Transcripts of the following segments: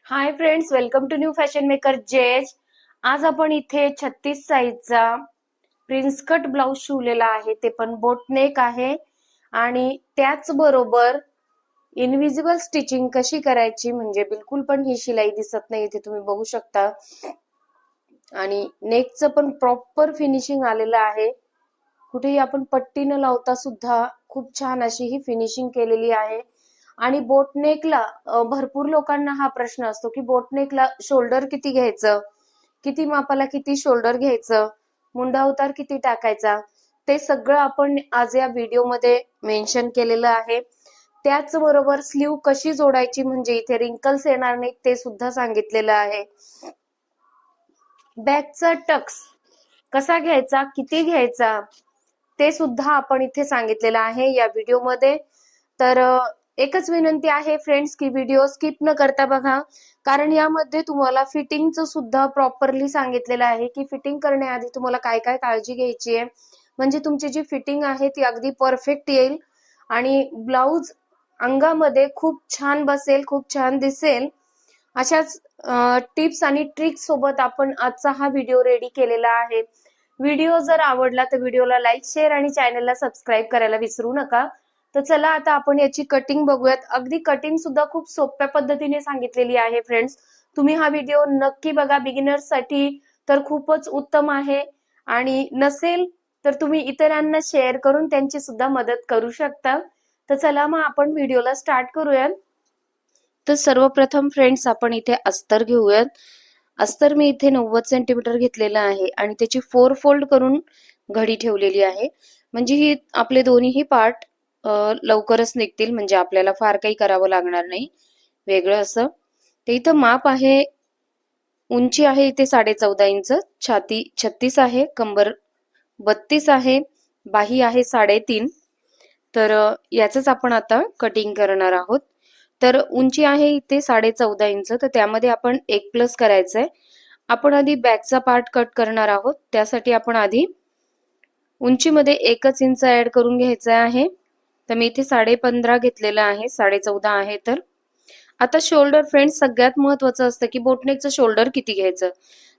High friends, welcome to new fashion maker जेज. आज आपण इथे 36 साईजचा प्रिन्स कट ब्लाउज शिवलेला आहे, ते पण बोटनेक आहे. आणि त्याचबरोबर इनविजिबल स्टिचिंग कशी करायची, म्हणजे बिलकुल पण ही शिलाई दिसत नाही, इथे तुम्ही बघू शकता. आणि नेकचं पण प्रॉपर फिनिशिंग आलेलं आहे. कुठेही आपण पट्टी न लावता सुद्धा खूप छान अशी ही फिनिशिंग केलेली आहे. आणि बोटनेकला भरपूर लोकांना हा प्रश्न असतो की बोटनेकला शोल्डर किती घ्यायचं, किती मापाला किती शोल्डर घ्यायचं, मुंडा उतार किती टाकायचा, ते सगळं आपण आज या व्हिडिओमध्ये मेन्शन केलेलं आहे. त्याचबरोबर स्लीव कशी जोडायची म्हणजे इथे रिंकल्स येणार नाहीत ते सुद्धा सांगितलेलं आहे. बॅकचा टक्स कसा घ्यायचा, किती घ्यायचा, ते सुद्धा आपण इथे सांगितलेलं आहे या व्हिडिओमध्ये. तर एकच विनंती आहे फ्रेंड्स की व्हिडिओ स्किप न करता बघा, कारण यामध्ये तुम्हाला फिटिंगचं सुद्धा प्रॉपरली सांगितलेलं आहे की फिटिंग करण्याआधी तुम्हाला काय काय काळजी घ्यायची आहे, म्हणजे तुमची जी फिटिंग आहे ती अगदी परफेक्ट येईल आणि ब्लाउज अंगामध्ये खूप छान बसेल, खूप छान दिसेल. अशाच टिप्स आणि ट्रिक्स सोबत आपण आजचा हा व्हिडिओ रेडी केलेला आहे. व्हिडिओ जर आवडला तर व्हिडिओला लाईक, शेअर आणि चॅनलला सबस्क्राईब करायला विसरू नका. तर चला आता आपण याची कटिंग बघूयात. अगदी कटिंग सुद्धा खूप सोप्या पद्धतीने सांगितलेली आहे फ्रेंड्स. तुम्ही हा व्हिडिओ नक्की बघा, बिगिनर्स साठी तर खूपच उत्तम आहे. आणि नसेल तर तुम्ही इतरांना शेअर करून त्यांची सुद्धा मदत करू शकता. तर चला मग आपण व्हिडिओला स्टार्ट करूयात. तर सर्वप्रथम फ्रेंड्स आपण इथे अस्तर घेऊयात. अस्तर मी इथे 90 सेंटीमीटर घेतलेला आहे आणि त्याची 4 फोल्ड करून घडी ठेवलेली आहे, म्हणजे ही आपले दोन्हीही पार्ट लवकरच निघतील, म्हणजे आपल्याला फार काही करावं लागणार नाही वेगळं असं. ते इथं माप आहे, उंची आहे इथे 14.5 इंच, छाती 36 आहे, कंबर 32 आहे, बाही आहे 3.5. तर याच आपण आता कटिंग करणार आहोत. तर उंची आहे इथे 14.5 इंच, तर त्यामध्ये आपण 1 प्लस करायचंय. आपण आधी बॅकचा पार्ट कट करणार आहोत, त्यासाठी आपण आधी उंचीमध्ये 1 इंच ऍड करून घ्यायचा आहे. तर मी इथे 15.5 घेतलेला आहे, 14.5 आहे. तर आता शोल्डर फ्रेंड्स सगळ्यात महत्वाचं असतं की बोटनेकचं शोल्डर किती घ्यायचं.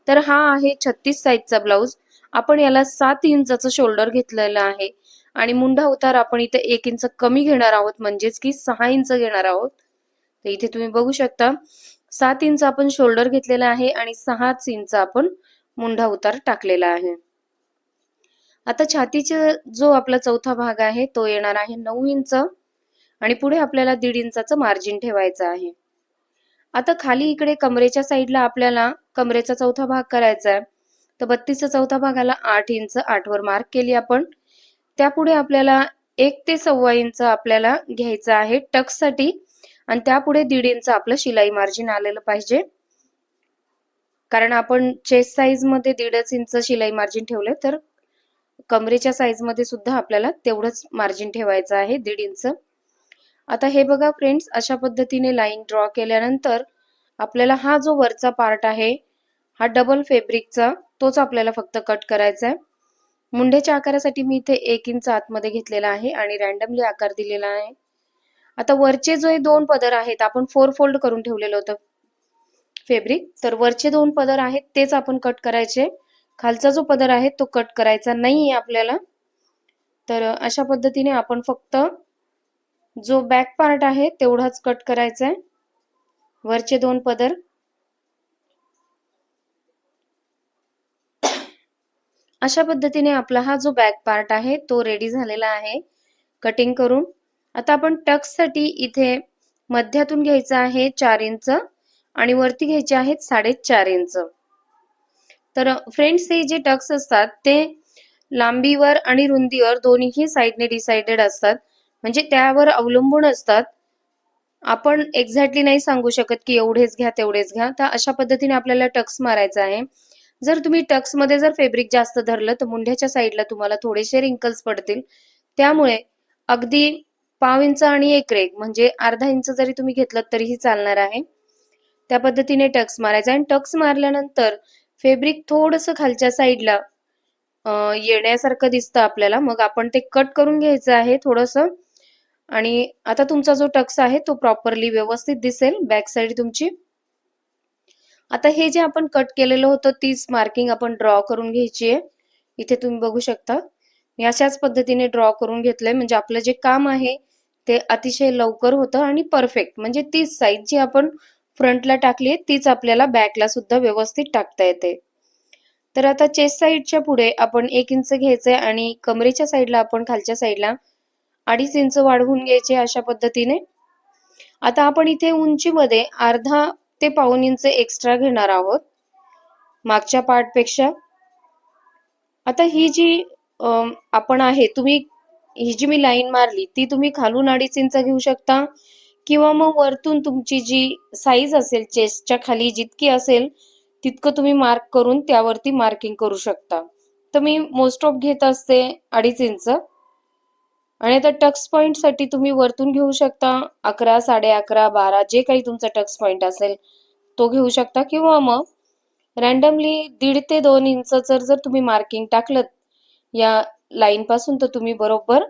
तर हा आहे 36 साईजचा ब्लाउज, आपण याला 7 इंचाचं शोल्डर घेतलेलं आहे आणि मुंडा उतार आपण इथे 1 इंच कमी घेणार आहोत, म्हणजेच की 6 इंच घेणार आहोत. तर इथे तुम्ही बघू शकता 7 इंच आपण शोल्डर घेतलेला आहे आणि 6 इंच आपण मुंडा उतार टाकलेला आहे. आता छातीचा जो आपला चौथा भाग आहे तो येणार आहे 9 इंच आणि पुढे आपल्याला 1.5 इंचाचं मार्जिन ठेवायचं आहे. आता खाली इकडे कमरेच्या साईडला आपल्याला कमरेचा चौथा भाग करायचा आहे. तर 32 चौथा भागाला 8 इंच 8 वर मार्क केली आपण. त्यापुढे आपल्याला 1 ते 1.25 इंच आपल्याला घ्यायचं आहे टक्स साठी आणि त्यापुढे 1.5 इंच आपलं शिलाई मार्जिन आलेलं पाहिजे, कारण आपण चेस्ट साईज मध्ये 1.5 इंच शिलाई मार्जिन ठेवले, तर कमरेच्या साईज मध्ये सुद्धा आपल्याला तेवढंच मार्जिन ठेवायचं आहे 1.5 इंच. आता हे बघा फ्रेंड्स, अशा पद्धतीने लाईन ड्रॉ केल्यानंतर आपल्याला हा जो वरचा पार्ट आहे हा डबल फॅब्रिकचा, तोच आपल्याला फक्त कट करायचा आहे. मुंड्याच्या आकारासाठी मी इथे 1 इंच आतमध्ये घेतलेला आहे आणि रॅन्डमली आकार दिलेला आहे. आता वरचे जे 2 पदर आहेत आपण 4 फोल्ड करून ठेवलेलं होतं फॅब्रिक, तर वरचे 2 पदर आहेत तेच आपण कट करायचे. खालचा जो पदर आहे तो कट करायचा नाहीये आपल्याला. तर अशा पद्धतीने आपण फक्त जो बॅक पार्ट आहे तेवढाच कट करायचा आहे, वरचे 2 पदर. अशा पद्धतीने आपला हा जो बॅक पार्ट आहे तो रेडी झालेला आहे कटिंग करून. आता आपण टक्स साठी इथे मध्यातून घ्यायचं आहे 4 इंच आणि वरती घ्यायचे आहेत 4.5 इंच. तर फ्रेंड्स हे जे टक्स असतात ते लांबीवर आणि रुंदीवर दोन्हीही साईडने डिसाइडेड असतात, म्हणजे त्यावर अवलंबून असतात. आपण एक्झॅक्टली नाही सांगू शकत की एवढेच घ्या तेवढेच घ्या. तर अशा पद्धतीने आपल्याला टक्स मारायचा आहे. जर तुम्ही टक्स मध्ये जर फॅब्रिक जास्त धरलं तर मुंड्याच्या साईडला तुम्हाला थोडेसे रिंकल्स पडतील, त्यामुळे अगदी 1/2 इंच आणि 1 रेघ म्हणजे अर्धा इंच जरी तुम्ही घेतलं तरीही चालणार आहे. त्या पद्धतीने टक्स मारायचा आणि टक्स मारल्यानंतर फॅब्रिक थोडंसं खालच्या साईडला येण्यासारखं दिसतं आपल्याला, मग आपण ते कट करून घ्यायचं आहे थोडंसं. आणि आता तुमचा जो टक्स आहे तो प्रॉपरली व्यवस्थित दिसेल बॅक साईड तुमची. आता हे जे आपण कट केलेलं होतं तीच मार्किंग आपण ड्रॉ करून घ्यायची आहे. इथे तुम्ही बघू शकता मी अशाच पद्धतीने ड्रॉ करून घेतलंय, म्हणजे आपलं जे काम आहे ते अतिशय लवकर होतं आणि परफेक्ट, म्हणजे तीच साईज जी आपण फ्रंटला टाकली तीच आपल्याला बॅकला सुद्धा व्यवस्थित टाकता येते. तर आता चेस्ट साईडच्या पुढे आपण 1 इंच घ्यायचंय आणि कमरेच्या साईडला आपण खालच्या साईडला 2.5 इंच वाढवून घ्यायचे अशा पद्धतीने. आता आपण इथे उंचीमध्ये अर्धा ते पाऊण इंच एक्स्ट्रा घेणार आहोत मागच्या पार्ट पेक्षा. आता ही जी आपण आहे, तुम्ही ही जी मी लाईन मारली ती तुम्ही खालून 2.5 इंच घेऊ शकता किंवा मग वरतून तुमची जी साईज असेल चेस्टच्या खाली जितकी असेल तितकं तुम्ही मार्क करून त्यावरती मार्किंग करू शकता. तर मी मोस्ट ऑफ घेत असते 2.5 इंच. आणि आता टक्स पॉइंट साठी तुम्ही वरतून घेऊ शकता 11, 11.5, 12 जे काही तुमचा टक्स पॉइंट असेल तो घेऊ शकता, किंवा मग रॅन्डमली 1.5 ते 2 इंच जर तुम्ही मार्किंग टाकलं या लाईन पासून तर तुम्ही बरोबर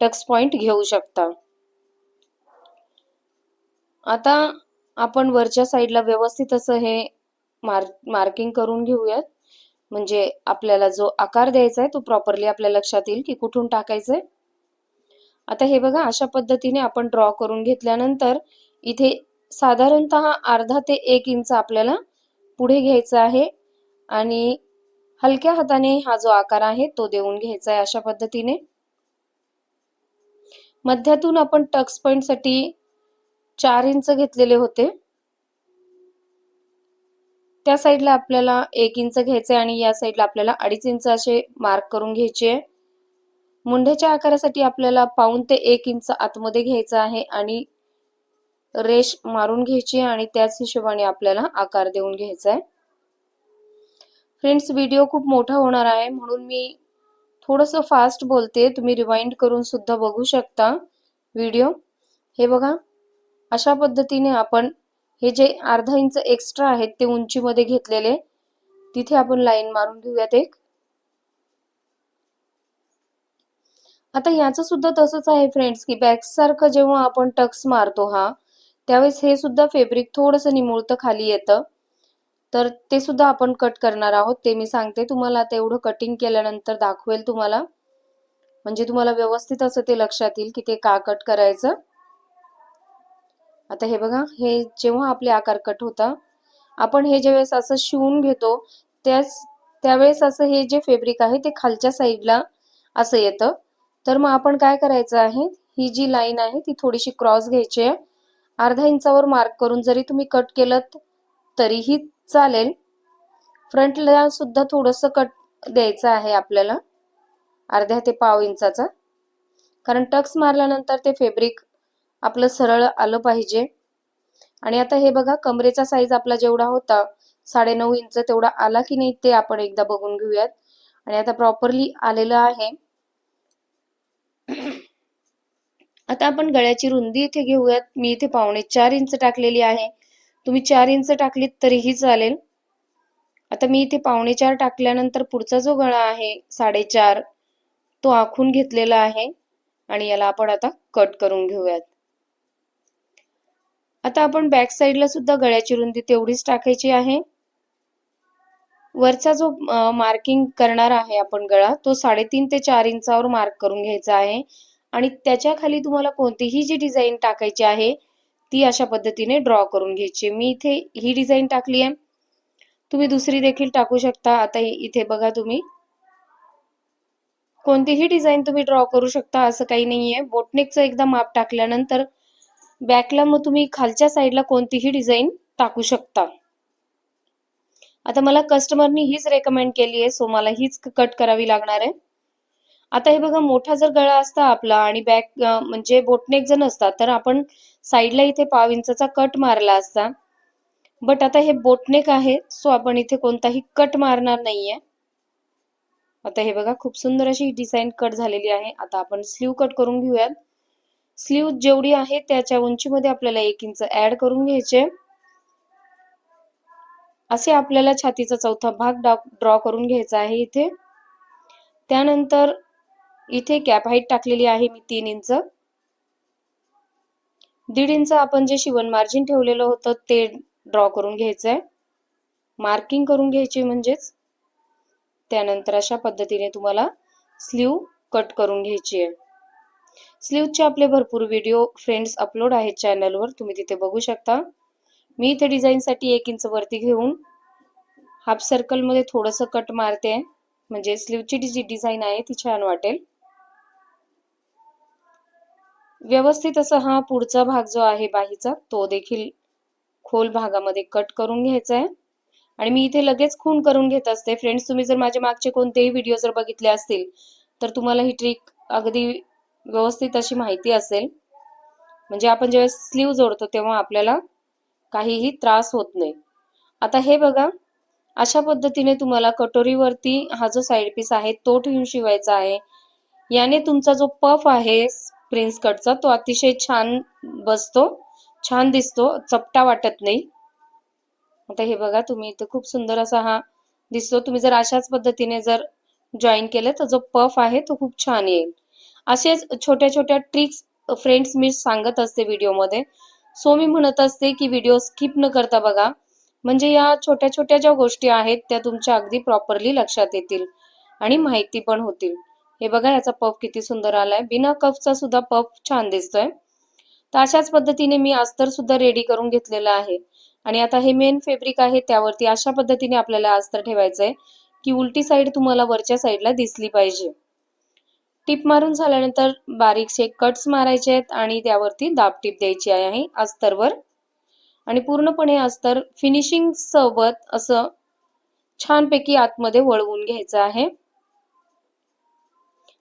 टक्स पॉइंट घेऊ शकता. आता आपण वरच्या साईडला व्यवस्थित असं हे मार्किंग करून घेऊयात, म्हणजे आपल्याला जो आकार द्यायचा आहे तो प्रॉपरली आपल्या लक्षात येईल की कुठून टाकायचंय. आता हे बघा अशा पद्धतीने आपण ड्रॉ करून घेतल्यानंतर इथे साधारणतः अर्धा ते 1 इंच आपल्याला पुढे घ्यायचा आहे आणि हलक्या हाताने हा जो आकार आहे तो देऊन घ्यायचा आहे अशा पद्धतीने. मध्यातून आपण टक्स पॉइंट साठी 4 इंच घेतलेले होते, त्या साईडला आपल्याला 1 इंच घ्यायचे आणि या साईडला आपल्याला 2.5 इंच असे मार्क करून घ्यायचे. मुंढ्याच्या आकारासाठी आपल्याला पाऊण ते 1 इंच आतमध्ये घ्यायचं आहे आणि रेष मारून घ्यायची आणि त्याच हिशोबाने आपल्याला आकार देऊन घ्यायचा आहे. फ्रेंड्स व्हिडिओ खूप मोठा होणार आहे म्हणून मी थोडंसं फास्ट बोलते, तुम्ही रिवाइंड करून सुद्धा बघू शकता व्हिडिओ. हे बघा अशा पद्धतीने आपण हे जे अर्धा इंच एक्स्ट्रा आहेत ते उंचीमध्ये घेतलेले तिथे आपण लाईन मारून घेऊयात एक. आता याचं सुद्धा तसंच आहे फ्रेंड्स की बॅक सारखं जेव्हा आपण टक्स मारतो त्यावेळेस हे सुद्धा फॅब्रिक थोडंसं निमुळतं खाली येतं, तर ते सुद्धा आपण कट करणार आहोत. ते मी सांगते तुम्हाला, आता एवढं कटिंग केल्यानंतर दाखवेल तुम्हाला, म्हणजे तुम्हाला व्यवस्थित असं ते लक्षात येईल की ते का कट करायचं. आता हे बघा हे जेव्हा आपले आकार कट होता आपण हे ज्यावेळेस असं शिवून घेतो त्यावेळेस असं हे जे फॅब्रिक आहे ते खालच्या साईडला असं येतं. तर मग आपण काय करायचं आहे, ही जी लाईन आहे ती थोडीशी क्रॉस घ्यायची आहे, अर्धा इंचावर मार्क करून जरी तुम्ही कट केलं तरीही चालेल. फ्रंटला सुद्धा थोडंसं कट द्यायचं आहे आपल्याला अर्ध्या ते पाव इंचाचा, कारण टक्स मारल्यानंतर ते फॅब्रिक आपलं सरळ आलं पाहिजे. आणि आता हे बघा कमरेचा साईज आपला जेवढा होता 9.5 इंच तेवढा आला की नाही ते आपण एकदा बघून घेऊयात. आणि आता प्रॉपरली आलेलं आहे. आता आपण गळ्याची रुंदी इथे घेऊयात. मी इथे 4.25 इंच टाकलेली आहे, तुम्ही 4 इंच टाकलीत तरीही चालेल. आता मी इथे 4.25 टाकल्यानंतर पुढचा जो गळा आहे 4.5 तो आखून घेतलेला आहे आणि याला आपण आता कट करून घेऊयात. आता आपण बॅक साईडला सुद्धा गळ्याची रुंदी तेवढीच टाकायची आहे. वरचा जो मार्किंग करणार आहे आपण गळा तो 3.5 ते 4 इंचावर मार्क करून घ्यायचा आहे आणि त्याच्या खाली तुम्हाला कोणतीही जी डिझाईन टाकायची आहे ती अशा पद्धतीने ड्रॉ करून घ्यायची. मी इथे ही डिझाईन टाकली आहे, तुम्ही दुसरी देखील टाकू शकता. आता इथे बघा तुम्ही कोणतीही डिझाईन तुम्ही ड्रॉ करू शकता, असं काही नाहीये. बोटनेकचं एकदा माप टाकल्यानंतर बॅकला मग तुम्ही खालच्या साईडला कोणतीही डिझाईन टाकू शकता. आता मला कस्टमरनी हीच रेकमेंड केली आहे सो मला हीच कट करावी लागणार आहे. आता हे बघा मोठा जर गळा असता आपला आणि बॅक म्हणजे बोटनेक जर नसता तर आपण साईडला इथे पाव इंचाचा कट मारला असता, बट आता हे बोटनेक आहे सो आपण इथे कोणताही कट मारणार नाहीये. आता हे बघा खूप सुंदर अशी डिझाईन कट झालेली आहे. आता आपण स्लीव कट करून घेऊयात. स्लीव जेवढी आहे त्याच्या उंचीमध्ये आपल्याला 1 इंच ऍड करून घ्यायचे. असे आपल्याला छातीचा चौथा भाग ड्रॉ करून घ्यायचा आहे इथे. त्यानंतर इथे कॅप हाईट टाकलेली आहे मी 3 इंच. 1.5 इंच आपण जे शिवण मार्जिन ठेवलेलं होतं ते ड्रॉ करून घ्यायचंय. मार्किंग करून घ्यायची म्हणजेच. त्यानंतर अशा पद्धतीने तुम्हाला स्लीव कट करून घ्यायची आहे. स्लीवचे आपले भरपूर व्हिडिओ फ्रेंड्स अपलोड आहेत चॅनलवर, तुम्ही तिथे बघू शकता. मी इथे डिझाईनसाठी 1 इंच वरती घेऊन हाफ सर्कल मध्ये थोडंसं कट मारते, म्हणजे स्लीवची जी डिझाईन आहे ती छान वाटेल. व्यवस्थित असं हा पुढचा भाग जो आहे बाहीचा तो देखील खोल भागामध्ये कट करून घ्यायचा आहे. आणि मी इथे लगेच खूण करून घेत असते फ्रेंड्स. तुम्ही जर माझे मागचे कोणतेही व्हिडिओ जर बघितले असतील तर तुम्हाला ही ट्रिक अगदी व्यवस्थित अशी माहिती असेल. म्हणजे आपण जेव्हा स्लीव जोडतो तेव्हा आपल्याला काहीही त्रास होत नाही. आता हे बघा, अशा पद्धतीने तुम्हाला कटोरीवरती हा जो साइड पीस आहे तो ठेवून शिवायचा आहे. याने तुमचा जो पफ आहे प्रिन्स कटचा तो अतिशय छान बसतो, छान दिसतो, चपटा वाटत नाही. आता हे बघा, तुम्ही इथे खूप सुंदर असा हा दिसतो. तुम्ही जर अशाच पद्धतीने जर जॉईन केलं तर जो पफ आहे तो खूप छान येईल. असेच छोट्या छोट्या ट्रिक्स फ्रेंड्स मी सांगत असते व्हिडिओमध्ये. सो मी म्हणत असते की व्हिडिओ स्किप न करता बघा, म्हणजे या छोट्या छोट्या ज्या गोष्टी आहेत त्या तुमच्या अगदी प्रॉपरली लक्षात येतील आणि माहिती पण होतील. हे बघा, याचा पफ किती सुंदर आलाय, बिना कफचा सुद्धा पफ छान दिसतोय. तर अशाच पद्धतीने मी अस्तर सुद्धा रेडी करून घेतलेला आहे. आणि आता हे मेन फॅब्रिक आहे त्यावरती अशा पद्धतीने आपल्याला अस्तर ठेवायचंय की उलटी साइड तुम्हाला वरच्या साइडला दिसली पाहिजे. टिप मारून झाल्यानंतर बारीकसे कट्स मारायचे आहेत आणि त्यावरती दाब टीप द्यायची आहे अस्तरवर. आणि पूर्णपणे अस्तर फिनिशिंग सोबत असं छानपैकी आतमध्ये वळवून घ्यायचं आहे.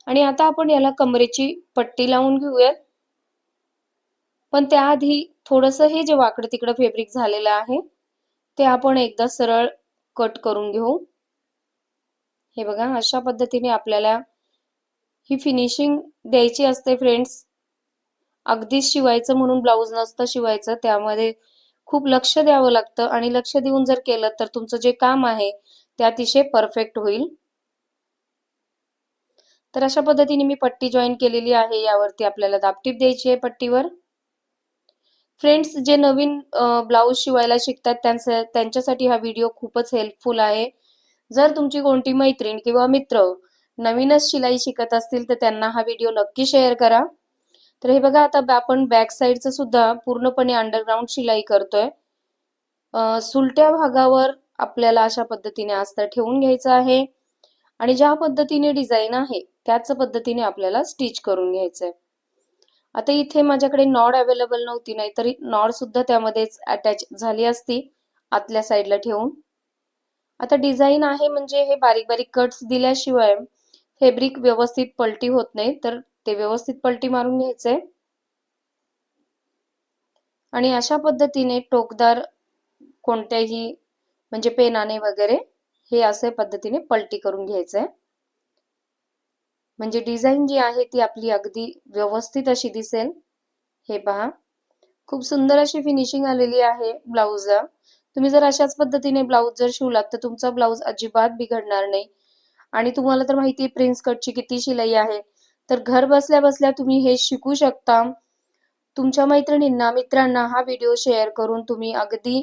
आणि आता आपण याला कमरेची पट्टी लावून घेऊयात. पण त्याआधी थोडंसं हे जे वाकडं तिकडं फॅब्रिक झालेलं आहे ते आपण एकदा सरळ कट करून घेऊ. हे बघा, अशा पद्धतीने आपल्याला ही फिनिशिंग द्यायची असते फ्रेंड्स. अगदीच शिवायचं म्हणून ब्लाऊज नसतं शिवायचं, त्यामध्ये खूप लक्ष द्यावं लागतं आणि लक्ष देऊन जर केलं तर तुमचं जे काम आहे ते अतिशय परफेक्ट होईल. तर अशा पद्धतीने मी पट्टी जॉईन केलेली आहे. यावरती आपल्याला दाबटीप द्यायची आहे पट्टीवर. फ्रेंड्स, जे नवीन ब्लाऊज शिवायला शिकतात त्यांच्यासाठी हा व्हिडिओ खूपच हेल्पफुल आहे. जर तुमची कोणती मैत्रीण किंवा मित्र नवीनच शिलाई शिकत असतील तर त्यांना हा व्हिडिओ नक्की शेअर करा. तर हे बघा, आता आपण बॅक साईडचं सुद्धा पूर्णपणे अंडरग्राऊंड शिलाई करतोय. सुलट्या भागावर आपल्याला अशा पद्धतीने अस्तर ठेवून घ्यायचं आहे आणि ज्या पद्धतीने डिझाईन आहे त्याच पद्धतीने आपल्याला स्टिच करून घ्यायचंय. आता इथे माझ्याकडे नॉड अवेलेबल नव्हती, नाहीतरी नॉड सुद्धा त्यामध्येच अटॅच झाली असती आतल्या साईडला ठेवून. आता डिझाईन आहे म्हणजे हे बारीक बारीक कट्स दिल्याशिवाय फॅब्रिक व्यवस्थित पलटी होत नाही, तर ते व्यवस्थित पलटी मारून घ्यायचंय. आणि अशा पद्धतीने टोकदार कोणत्याही म्हणजे पेनाने वगैरे हे अशा पद्धतीने पलटी करून घ्यायचंय, म्हणजे डिझाईन जी आहे ती आपली अगदी व्यवस्थित अशी दिसेल. हे पहा, खूप सुंदर अशी फिनिशिंग आलेली आहे ब्लाऊजला. तुम्ही जर अशाच पद्धतीने ब्लाऊज जर शिवलात तर तुमचा ब्लाऊज अजिबात बिघडणार नाही. आणि तुम्हाला तर माहिती आहे प्रिन्स कटची किती शिलाई आहे, तर घर बसल्या बसल्या तुम्ही हे शिकू शकता. तुमच्या मैत्रिणींना मित्रांना हा व्हिडिओ शेअर करून तुम्ही अगदी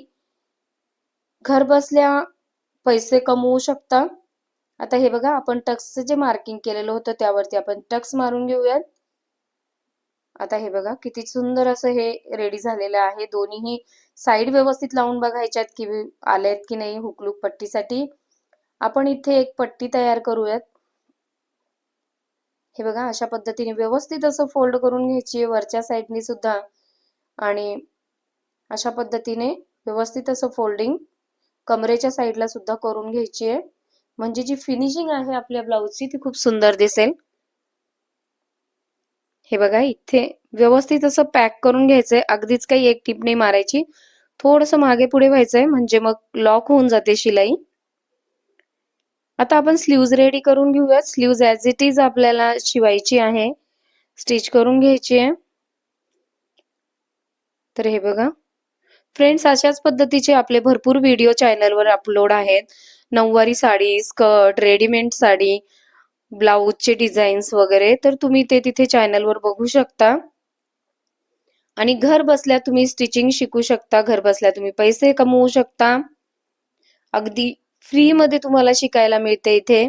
घर बसल्या पैसे कमवू शकता. आता हे बघा, आपण टक्सचं जे मार्किंग केलेलं होतं त्यावरती आपण टक्स मारून घेऊयात. आता हे बघा, किती सुंदर असं हे रेडी झालेलं आहे. दोन्हीही साईड व्यवस्थित लावून बघायच्यात की आलेत की नाही हुकलूक पट्टीसाठी. आपण इथे एक पट्टी तयार करूयात. हे बघा, अशा पद्धतीने व्यवस्थित असं फोल्ड करून घ्यायची वरच्या साईडनी सुद्धा आणि अशा पद्धतीने व्यवस्थित असं फोल्डिंग कमरेच्या साईडला सुद्धा करून घ्यायची आहे, म्हणजे जी फिनिशिंग आहे आपल्या ब्लाऊजची ती खूप सुंदर दिसेल. हे बघा, इथे व्यवस्थित असं पॅक करून घ्यायचंय. अगदीच काही एक टीप नाही मारायची, थोडंसं मागे पुढे व्हायचंय म्हणजे मग लॉक होऊन जाते शिलाई. आता आपण स्लीव्ज रेडी करून घेऊया. स्लीव्ज ऍज इट इज आपल्याला शिवायची आहे, स्टिच करून घ्यायची आहे. तर हे बघा फ्रेंड्स, अशाच पद्धतीचे आपले भरपूर व्हिडिओ चॅनलवर अपलोड आहेत. नऊवारी साडी, स्कर्ट, रेडीमेड साडी, ब्लाऊजचे डिझाईन्स वगैरे, तर तुम्ही ते तिथे चॅनलवर बघू शकता. आणि घर बसल्या तुम्ही स्टिचिंग शिकू शकता, घर बसल्या तुम्ही पैसे कमवू शकता. अगदी फ्री मध्ये तुम्हाला शिकायला मिळते इथे.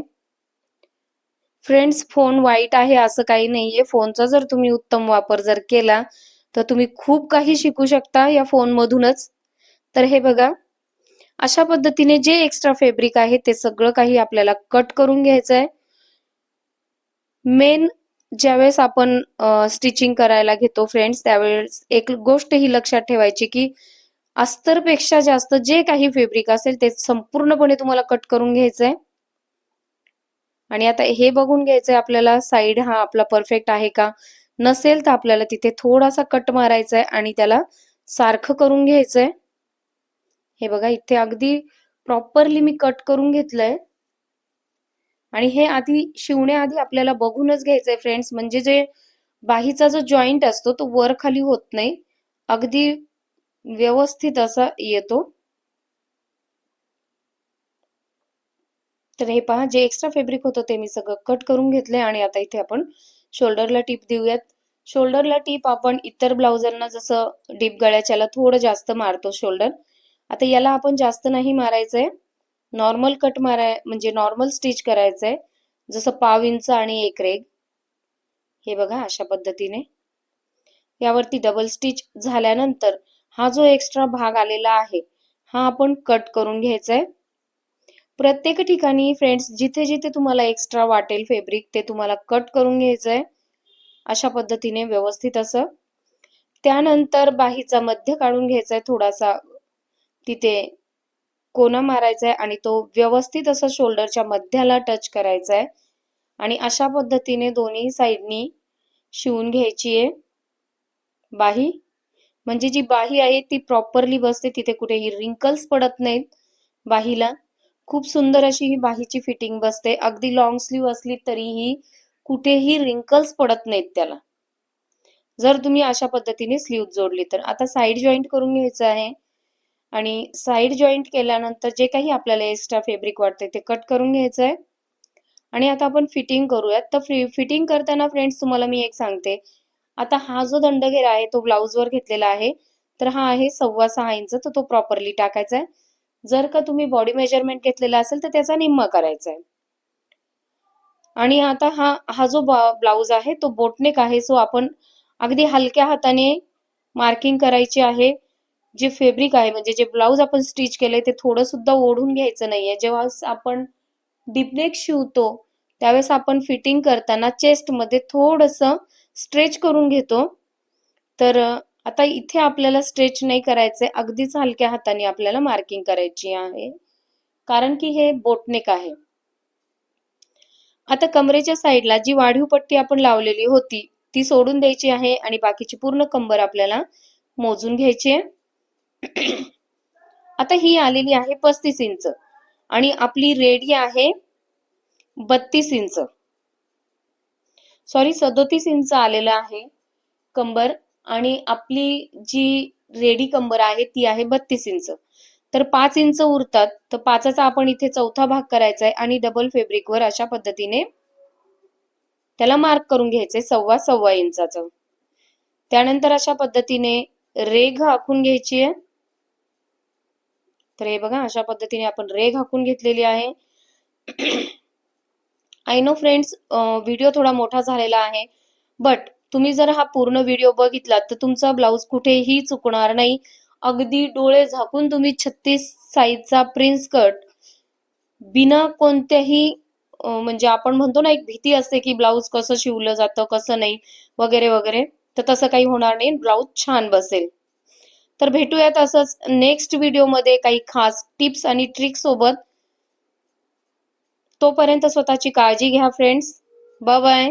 फ्रेंड्स, फोन वाईट आहे असं काही नाहीये. फोनचा जर तुम्ही उत्तम वापर जर केला तर तुम्ही खूप काही शिकू शकता या फोन मधूनच. तर हे बघा, अशा पद्धतीने जे एक्स्ट्रा फॅब्रिक आहे ते सगळं काही आपल्याला कट करून घ्यायचं आहे. मेन ज्यावेळेस आपण स्टिचिंग करायला घेतो फ्रेंड्स, त्यावेळेस एक गोष्ट ही लक्षात ठेवायची की अस्तरपेक्षा जास्त जे काही फॅब्रिक असेल ते संपूर्णपणे तुम्हाला कट करून घ्यायचंय. आणि आता हे बघून घ्यायचंय आपल्याला साइड हा आपला परफेक्ट आहे का. नसेल तर आपल्याला तिथे थोडासा कट मारायचा आहे आणि त्याला सारखं करून घ्यायचंय. हे बघा, इथे अगदी प्रॉपरली मी कट करून घेतलंय. आणि हे आधी शिवण्याआधी आपल्याला बघूनच घ्यायचंय फ्रेंड्स, म्हणजे जे बाहीचा जो जॉईंट असतो तो वर खाली होत नाही, अगदी व्यवस्थित असा येतो. तर हे पहा, जे एक्स्ट्रा फॅब्रिक होतं ते मी सगळं कट करून घेतलंय. आणि आता इथे आपण शोल्डरला टीप देऊयात. शोल्डरला टीप आपण इतर ब्लाउजांना जसं डीप गळ्याच्याला थोडं जास्त मारतो शोल्डर, आता याला आपण जास्त नाही मारायचंय. नॉर्मल कट म्हणजे नॉर्मल स्टिच करायचंय, जसं पाव इंच आणि एक रेघ. हे बघा, अशा पद्धतीने यावरती डबल स्टिच झाल्यानंतर हा जो एक्स्ट्रा भाग आलेला आहे हा आपण कट करून घ्यायचा आहे. प्रत्येक ठिकाणी फ्रेंड्स जिथे जिथे तुम्हाला एक्स्ट्रा वाटेल फॅब्रिक ते तुम्हाला कट करून घ्यायचंय अशा पद्धतीने व्यवस्थित असं. त्यानंतर बाहीचा मध्य काढून घ्यायचाय, थोडासा तिथे कोना मारायचा आहे आणि तो व्यवस्थित असं शोल्डरच्या मध्याला टच करायचा आहे. आणि अशा पद्धतीने दोन्ही साइडनी शिवून घ्यायची आहे बाही. म्हणजे जी बाही आहे ती प्रॉपरली बसते, तिथे कुठेही रिंकल्स पडत नाहीत बाहीला. खूप सुंदर अशी ही बाहीची फिटिंग बसते. अगदी लॉंग स्लीव असली तरीही कुठेही रिंकल्स पडत नाहीत त्याला, जर तुम्ही अशा पद्धतीने स्लीव जोडली तर. आता साइड जॉईंट करून घ्यायचं आहे आणि साइड जॉईंट केल्यानंतर जे काही आपल्याला एक्स्ट्रा फॅब्रिक वाटते ते कट करून घ्यायचं आहे. आणि आता आपण फिटिंग करूयात. तर फिटिंग करताना फ्रेंड्स तुम्हाला मी एक सांगते, आता हा जो दंडघेरा आहे तो ब्लाउजवर घेतलेला आहे, तर हा आहे 6.25 इंच, तर तो प्रॉपरली टाकायचा आहे. जर का तुम्ही बॉडी मेजरमेंट घेतलेला असेल तर त्याचा निम्मा करायचा आहे. आणि आता हा जो ब्लाउज आहे तो बोटनेक आहे, सो आपण अगदी हलक्या हाताने मार्किंग करायची आहे. जे फॅब्रिक आहे म्हणजे जे ब्लाउज आपण स्टिच केलंय ते थोडं सुद्धा ओढून घ्यायचं नाहीये. जेव्हा आपण डीपनेक शिवतो त्यावेळेस आपण फिटिंग करताना चेस्ट मध्ये थोडंसं स्ट्रेच करून घेतो. तर आता इथे आपल्याला स्ट्रेच नाही करायचंय, अगदीच हलक्या हाताने आपल्याला मार्किंग करायची आहे, कारण की हे बोटनेक आहे. आता कमरेच्या साईडला जी वाढीव पट्टी आपण लावलेली होती ती सोडून द्यायची आहे आणि बाकीची पूर्ण कंबर आपल्याला मोजून घ्यायची आहे. आता ही आलेली आहे 35 इंच आणि आपली रेडी आहे 32 इंच, सॉरी 37 इंच आलेलं आहे कंबर. आणि आपली जी रेडी कंबर आहे ती आहे 32 इंच. तर 5 इंच उरतात, तर 5चा आपण इथे चौथा भाग करायचा आहे आणि डबल फॅब्रिक वर अशा पद्धतीने त्याला मार्क करून घ्यायचंय 1.25 इंचाचं. त्यानंतर अशा पद्धतीने रेघ आखून घ्यायची आहे. तर हे बघा, अशा पद्धतीने आपण रेघ आखून घेतलेली आहे. आय नो फ्रेंड्स, व्हिडिओ थोडा मोठा झालेला आहे, बट तुम्ही जर हा पूर्ण व्हिडिओ बघितलात तर तुमचा ब्लाउज कुठेही चुकणार नाही. अगदी डोळे झाकून तुम्ही 36 साईजचा प्रिन्स कट बिना कोणत्याही म्हणजे आपण म्हणतो ना एक भीती असते की ब्लाउज कसं शिवलं जातं कसं नाही वगैरे वगैरे, तर तसं काही होणार नाही. ब्लाउज छान बसेल. तर भेटूयात असंच नेक्स्ट व्हिडिओमध्ये काही खास टिप्स आणि ट्रिक्स सोबत. तोपर्यंत स्वतःची काळजी घ्या फ्रेंड्स. Bye bye.